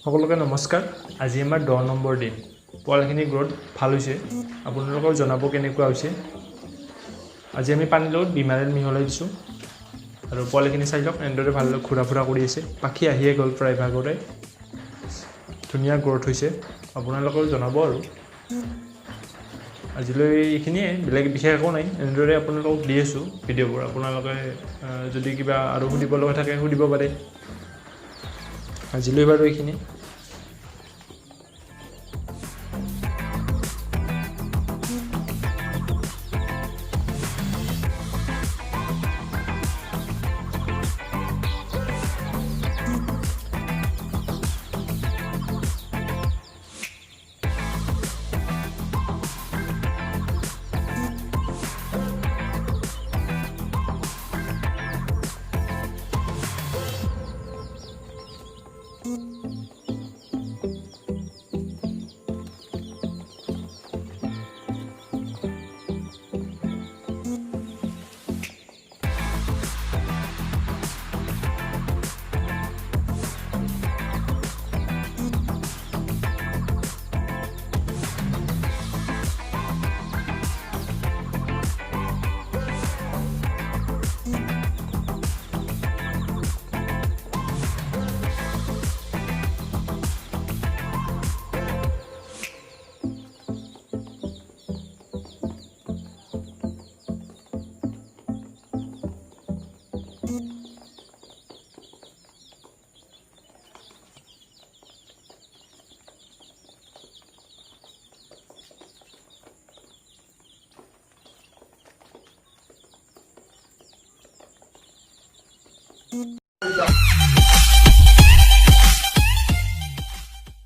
সকলোকে নমস্কাৰ আজি আমাৰ 10 নম্বৰ দিন পোৱালিখিনি গ্ৰোথ ভাল হৈছে আপোনালোকক জনাব কেনেকুৱা হৈছে আজি আমি পানী লগত বিমাৰেল মিহলাই দিছোঁ আৰু পোৱালিখিনি চাই লওক এনেদৰে ভালকৈ ঘূৰা ফুৰা কৰি আছে পাখি আহিয়ে গ'ল প্ৰায় ভাগৰে ধুনীয়া গ্ৰোথ হৈছে আপোনালোকক জনাব আৰু আজিলৈ এইখিনিয়ে বেলেগ বিশেষ একো নাই এনেদৰে আপোনালোকক দি আছোঁ ভিডিঅ'বোৰ আপোনালোকে যদি কিবা আৰু সুধিব লগা থাকে সুধিব পাৰে আজিলৈ বাৰু এইখিনি